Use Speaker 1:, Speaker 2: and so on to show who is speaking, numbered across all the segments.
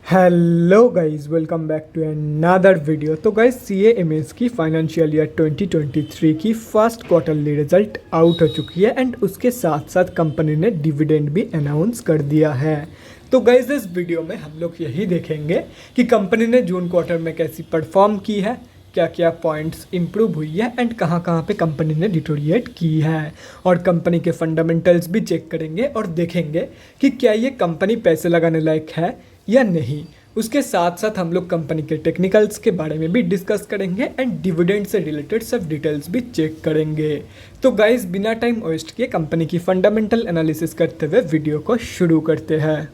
Speaker 1: Hello guys, welcome back to another video. तो guys, CAMS की financial year 2023 की first quarterly result out हो चुकी है एंड उसके साथ साथ कंपनी ने डिविडेंड भी अनाउंस कर दिया है। तो गाइस, इस वीडियो में हम लोग यही देखेंगे कि कंपनी ने जून क्वार्टर में कैसी परफॉर्म की है, क्या क्या पॉइंट्स इंप्रूव हुई है एंड कहाँ कहाँ पे कंपनी ने डिटोरिएट की है, और कंपनी के फंडामेंटल्स भी चेक करेंगे और देखेंगे कि क्या ये कंपनी पैसे लगाने लायक है या नहीं। उसके साथ साथ हम लोग कंपनी के टेक्निकल्स के बारे में भी डिस्कस करेंगे एंड डिविडेंड से रिलेटेड सब डिटेल्स भी चेक करेंगे। तो गाइस, बिना टाइम वेस्ट किए कंपनी की फंडामेंटल एनालिसिस करते हुए वीडियो को शुरू करते हैं।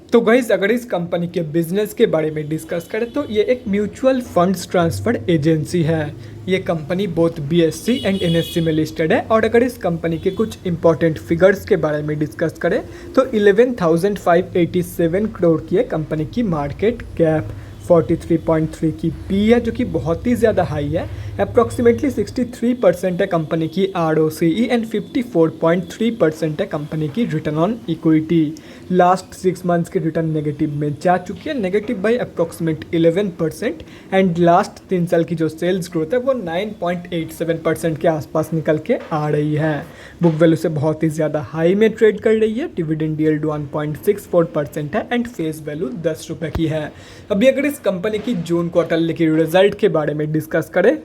Speaker 1: तो गाइस, अगर इस कंपनी के बिजनेस के बारे में डिस्कस करें तो ये एक म्यूचुअल फंड्स ट्रांसफर एजेंसी है। ये company both BSE and NSE में लिस्टेड है। और अगर इस कंपनी के कुछ इंपॉर्टेंट फिगर्स के बारे में डिस्कस करें तो 11,587 करोड़ की है कंपनी की मार्केट कैप, 43.3 की पी है जो कि बहुत ही ज़्यादा हाई है। अप्रॉक्सीमेटली 63% है कंपनी की ROCE एंड 54.3% है कंपनी की return on equity. Last 6 months के रिटर्न नेगेटिव में जा चुकी है, negative by approximate 11%। And last 3 साल की जो सेल्स ग्रोथ है वो 9.87% के आसपास निकल के आ रही है। बुक वैल्यू से बहुत ही ज़्यादा हाई में ट्रेड कर रही है। डिविडेंड यील्ड 1.64% है एंड फेस वैल्यू 10 रुपये की है। अभी अगर इस कंपनी की जून क्वार्टर की रिजल्ट के बारे में डिस्कस करें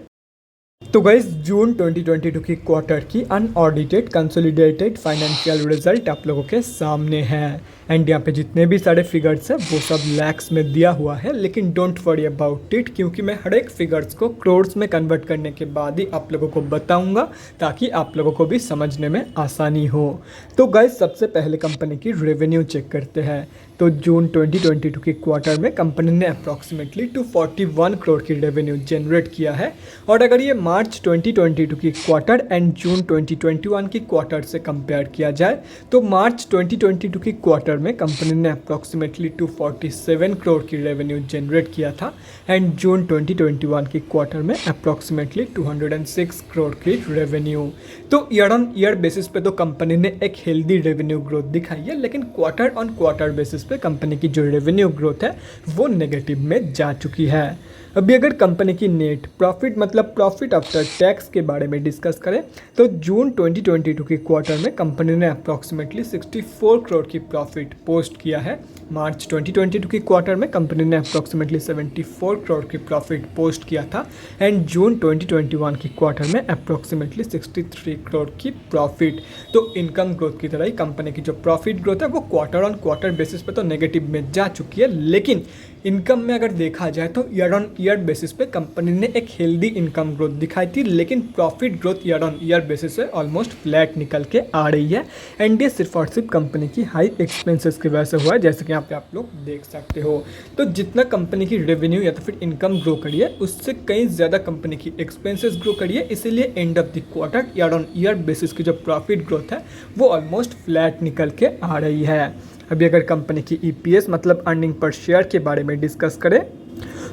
Speaker 1: तो गाइस, जून 2022 की क्वार्टर की अनऑडिटेड कंसोलिडेटेड फाइनेंशियल रिजल्ट आप लोगों के सामने है। एंड यहाँ पे जितने भी सारे फिगर्स हैं वो सब लैक्स में दिया हुआ है, लेकिन डोंट वरी अबाउट इट, क्योंकि मैं हर एक फिगर्स को क्रोर्स में कन्वर्ट करने के बाद ही आप लोगों को बताऊंगा ताकि आप लोगों को भी समझने में आसानी हो। तो गाइस, सबसे पहले कंपनी की रेवेन्यू चेक करते हैं। तो जून 2022 की क्वार्टर में कंपनी ने अप्रॉक्सीमेटली 241 करोड़ की रेवेन्यू जनरेट किया है। और अगर ये मार्च 2022 की क्वार्टर एंड जून 2021 की क्वार्टर से कंपेयर किया जाए तो मार्च 2022 की क्वार्टर में कंपनी ने अप्रॉक्सीमेटली 247 करोड़ की रेवेन्यू जनरेट किया था एंड जून 2021 की क्वार्टर में अप्रॉक्सीमेटली 206 करोड़ की रेवेन्यू। तो ईयर ऑन ईयर बेसिस पे तो कंपनी ने एक हेल्दी रेवेन्यू ग्रोथ दिखाई है, लेकिन क्वार्टर ऑन क्वार्टर बेसिस पे कंपनी की जो रेवेन्यू ग्रोथ है वो नेगेटिव में जा चुकी है। अभी अगर कंपनी की नेट प्रॉफिट मतलब प्रॉफिट आफ्टर टैक्स के बारे में डिस्कस करें तो जून 2022 की क्वार्टर में कंपनी ने अप्रॉक्सीमेटली 64 करोड़ की प्रॉफिट पोस्ट किया है। मार्च 2022 की क्वार्टर में कंपनी ने अप्रॉक्सीमेटली 74 करोड़ की प्रॉफिट पोस्ट किया था एंड जून 2021 की क्वार्टर में अप्रॉक्सीमेटली 63 करोड़ की प्रॉफिट। तो इनकम ग्रोथ की तरह ही कंपनी की जो प्रॉफिट ग्रोथ है वो क्वार्टर ऑन क्वार्टर बेसिस पे तो नेगेटिव में जा चुकी है, लेकिन इनकम में अगर देखा जाए तो ईयर ऑन ईयर बेसिस पे कंपनी ने एक हेल्दी इनकम ग्रोथ दिखाई थी, लेकिन profit growth year on year basis पे ऑलमोस्ट फ्लैट निकल के आ रही है। एंड ये सिर्फ और सिर्फ कंपनी की हाई एक्सपेंसेस की वजह से हुआ है, जैसे कि यहाँ पे आप लोग देख सकते हो। तो जितना कंपनी की रेवेन्यू या तो फिर इनकम ग्रो करी है उससे कहीं ज़्यादा कंपनी की एक्सपेंसेस ग्रो करी है, इसीलिए and of the quarter year on year basis की जो प्रॉफिट ग्रोथ है वो ऑलमोस्ट फ्लैट निकल के आ रही है। अभी अगर कंपनी की EPS मतलब अर्निंग पर शेयर के बारे में डिस्कस करें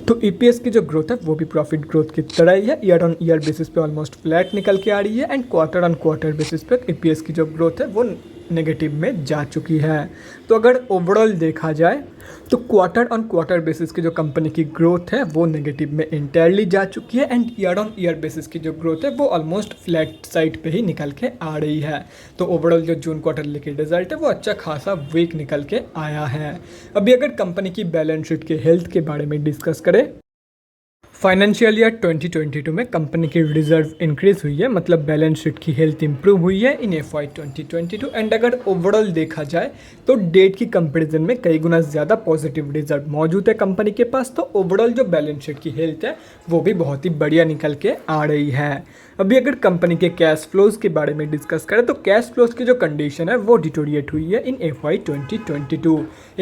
Speaker 1: तो EPS की जो ग्रोथ है वो भी प्रॉफिट ग्रोथ की तरह ही है। ईयर ऑन ईयर बेसिस पे ऑलमोस्ट फ्लैट निकल के आ रही है and quarter on quarter basis पे EPS की जो ग्रोथ है वो नेगेटिव में जा चुकी है। तो अगर ओवरऑल देखा जाए तो क्वार्टर ऑन क्वार्टर बेसिस की जो कंपनी की ग्रोथ है वो नेगेटिव में इंटायरली जा चुकी है and year on year basis की जो ग्रोथ है वो ऑलमोस्ट फ्लैट साइड पे ही निकल के आ रही है। तो ओवरऑल जो जून क्वार्टर की रिजल्ट है वो अच्छा खासा वीक निकल के आया है। अभी अगर कंपनी की बैलेंस शीट के हेल्थ के बारे में डिस्कस करें, फाइनेंशियल ईयर 2022 में कंपनी की रिजर्व इंक्रीज हुई है, मतलब बैलेंस शीट की हेल्थ इंप्रूव हुई है इन FY 2022। एंड अगर ओवरऑल देखा जाए तो डेट की कंपैरिजन में कई गुना ज़्यादा पॉजिटिव रिजर्व मौजूद है कंपनी के पास। तो ओवरऑल जो बैलेंस शीट की हेल्थ है वो भी बहुत ही बढ़िया निकल के आ रही है। अभी अगर कंपनी के कैश फ्लोज के बारे में डिस्कस करें तो कैश फ्लोज की जो कंडीशन है वो डिटोरिएट हुई है इन FY 2022।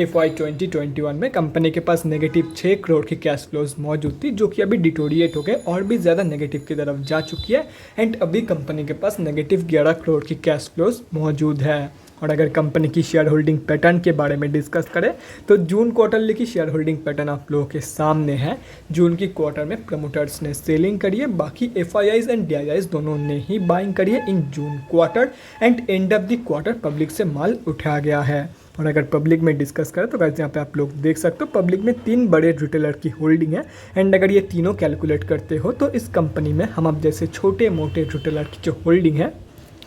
Speaker 1: FY 2021 में कंपनी के पास नेगेटिव 6 करोड़ की कैश फ्लोज मौजूद थी, जो कि अभी डिटोरिएट हो गए और भी ज़्यादा नेगेटिव की तरफ जा चुकी है एंड अभी कंपनी के पास नेगेटिव 11 करोड़ की कैश फ्लोज मौजूद है। और अगर कंपनी की शेयर होल्डिंग पैटर्न के बारे में डिस्कस करें तो जून क्वार्टरली की शेयर होल्डिंग पैटर्न आप लोगों के सामने है। जून की क्वार्टर में प्रमोटर्स ने सेलिंग करी है, बाकी FIIs एंड DIIs दोनों ने ही बाइंग करी है in June quarter end end of the quarter public से माल उठाया गया है। और अगर पब्लिक में डिस्कस करें तो गाइस यहाँ पे आप लोग देख सकते हो पब्लिक में 3 बड़े रिटेलर की होल्डिंग है। एंड अगर ये तीनों कैलकुलेट करते हो तो इस कंपनी में हम अब जैसे छोटे मोटे रिटेलर की जो होल्डिंग है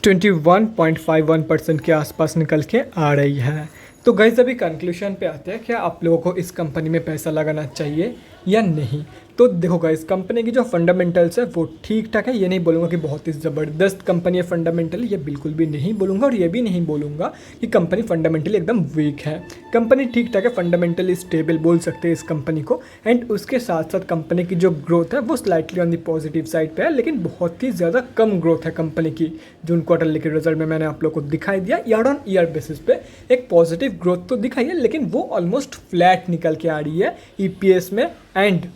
Speaker 1: 21.51% के आसपास निकल के आ रही है। तो गाइस अभी कंक्लूजन पे आते हैं, क्या आप लोगों को इस कंपनी में पैसा लगाना चाहिए या नहीं। तो देखो गाइस, कंपनी की जो फंडामेंटल्स है वो ठीक ठाक है। ये नहीं बोलूँगा कि बहुत ही ज़बरदस्त कंपनी है फंडामेंटली, ये बिल्कुल भी नहीं बोलूँगा। और ये भी नहीं बोलूँगा कि कंपनी फंडामेंटली एकदम वीक है। कंपनी ठीक ठाक है, फंडामेंटली स्टेबल बोल सकते हैं इस कंपनी को। एंड उसके साथ साथ कंपनी की जो ग्रोथ है वो slightly on the positive side पे है, लेकिन बहुत ही ज़्यादा कम ग्रोथ है कंपनी की। जून क्वार्टर के रिजल्ट में मैंने आप लोग को दिखाई दिया, ईयर ऑन ईयर बेसिस पे एक पॉजिटिव ग्रोथ तो दिखाई है, लेकिन वो ऑलमोस्ट फ्लैट निकल के आ रही है ईपीएस में एंड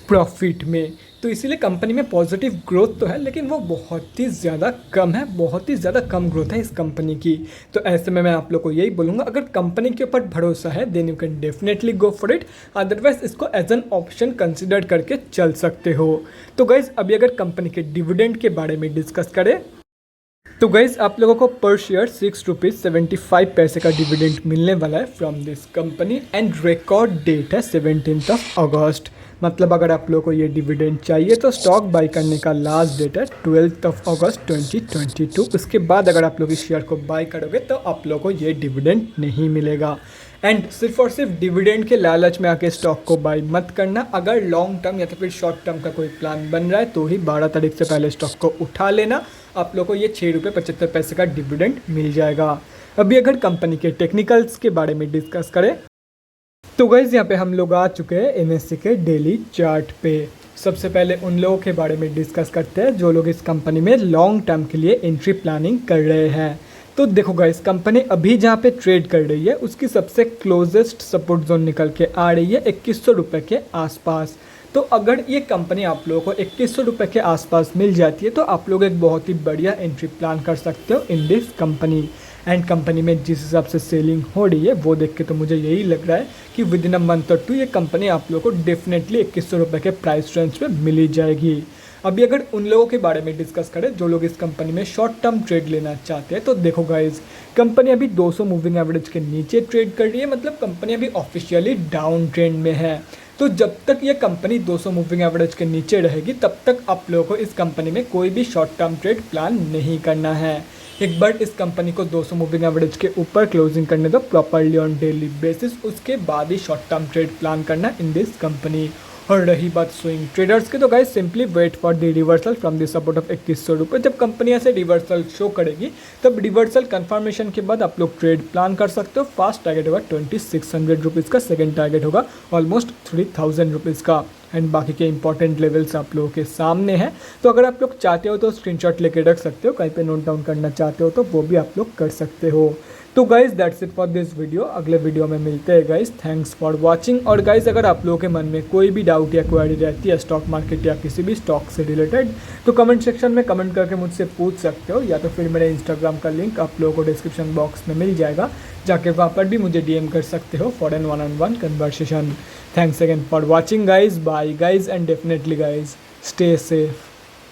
Speaker 1: प्रॉफिट में। तो इसीलिए कंपनी में पॉजिटिव ग्रोथ तो है, लेकिन वो बहुत ही ज़्यादा कम है, बहुत ही ज़्यादा कम ग्रोथ है इस कंपनी की। तो ऐसे में मैं आप लोग को यही बोलूँगा, अगर कंपनी के ऊपर भरोसा है then you can definitely go for it, otherwise इसको एज एन ऑप्शन कंसिडर करके चल सकते हो। तो गाइज अभी अगर कंपनी के डिविडेंड के बारे में डिस्कस करें तो गाइज आप लोगों को पर शेयर 6.75 का डिविडेंड मिलने वाला है from this company. And record date है 17 अगस्त। मतलब अगर आप लोगों को ये डिविडेंड चाहिए तो स्टॉक बाई करने का लास्ट डेट है 12 अगस्त 2022। उसके बाद अगर आप लोग इस शेयर को बाई करोगे तो आप लोगों को ये डिविडेंड नहीं मिलेगा। एंड सिर्फ और सिर्फ डिविडेंड के लालच में आके स्टॉक को बाई मत करना। अगर लॉन्ग टर्म या तो फिर शॉर्ट टर्म का कोई प्लान बन रहा है तो ही 12 तारीख से पहले स्टॉक को उठा लेना। आप लोग को ये 6.75 का डिविडेंड मिल जाएगा। अभी अगर कंपनी के टेक्निकल्स के बारे में डिस्कस करें तो गाइस यहाँ पे हम लोग आ चुके हैं एमएससी के डेली चार्ट पे। सबसे पहले उन लोगों के बारे में डिस्कस करते हैं जो लोग इस कंपनी में लॉन्ग टर्म के लिए एंट्री प्लानिंग कर रहे हैं। तो देखो गाइस, कंपनी अभी जहाँ पे ट्रेड कर रही है उसकी सबसे क्लोजेस्ट सपोर्ट जोन निकल के आ रही है 2100 रुपये के आसपास। तो अगर ये कंपनी आप लोगों को 2100 रुपये के आसपास मिल जाती है तो आप लोग एक बहुत ही बढ़िया एंट्री प्लान कर सकते हो in this company. And company में जिस हिसाब से सेलिंग हो रही है वो देख के तो मुझे यही लग रहा है कि विद इन अ मंथ और 2 ये कंपनी आप लोगों को डेफिनेटली 2100 रुपये के प्राइस रेंज में मिली जाएगी। अभी अगर उन लोगों के बारे में डिस्कस करें जो लोग इस कंपनी में शॉर्ट टर्म ट्रेड लेना चाहते हैं तो देखो गाइज, कंपनी अभी 200 मूविंग एवरेज के नीचे ट्रेड कर रही है। मतलब कंपनी अभी ऑफिशियली डाउन ट्रेंड में है। तो जब तक ये कंपनी 200 मूविंग एवरेज के नीचे रहेगी तब तक आप लोगों को इस कंपनी में कोई भी शॉर्ट टर्म ट्रेड प्लान नहीं करना है। एक बार इस कंपनी को 200 मूविंग एवरेज के ऊपर क्लोजिंग करने दो प्रॉपरली ऑन डेली बेसिस, उसके बाद ही शॉर्ट टर्म ट्रेड प्लान करना इन दिस कंपनी। और रही बात स्विंग ट्रेडर्स की तो guys simply wait for the reversal from the support of 2100 रुपये। जब कंपनी ऐसे रिवर्सल शो करेगी तब रिवर्सल कंफर्मेशन के बाद आप लोग ट्रेड प्लान कर सकते हो। फर्स्ट टारगेट होगा 2600 रुपीज़ का, सेकेंड टारगेट होगा ऑलमोस्ट 3000 रुपीज़ का। एंड बाकी के इंपॉर्टेंट लेवल्स आप लोगों के सामने हैं। तो अगर आप लोग चाहते हो तो स्क्रीनशॉट लेके रख सकते हो, कहीं पे नोट डाउन करना चाहते हो तो वो भी आप लोग कर सकते हो। तो guys that's it for this video. अगले वीडियो में मिलते हैं गाइज। Thanks for watching. और गाइज अगर आप लोगों के मन में कोई भी डाउट या क्वेरी रहती है स्टॉक मार्केट या किसी भी स्टॉक से रिलेटेड तो कमेंट सेक्शन में कमेंट करके मुझसे पूछ सकते हो, या तो फिर मेरे इंस्टाग्राम का लिंक आप लोगों को डिस्क्रिप्शन बॉक्स में मिल जाएगा, जाके वहाँ पर भी मुझे DM कर सकते हो for an 1-on-1 conversation. Thanks again for watching guys. Bye guys, and definitely guys, stay safe.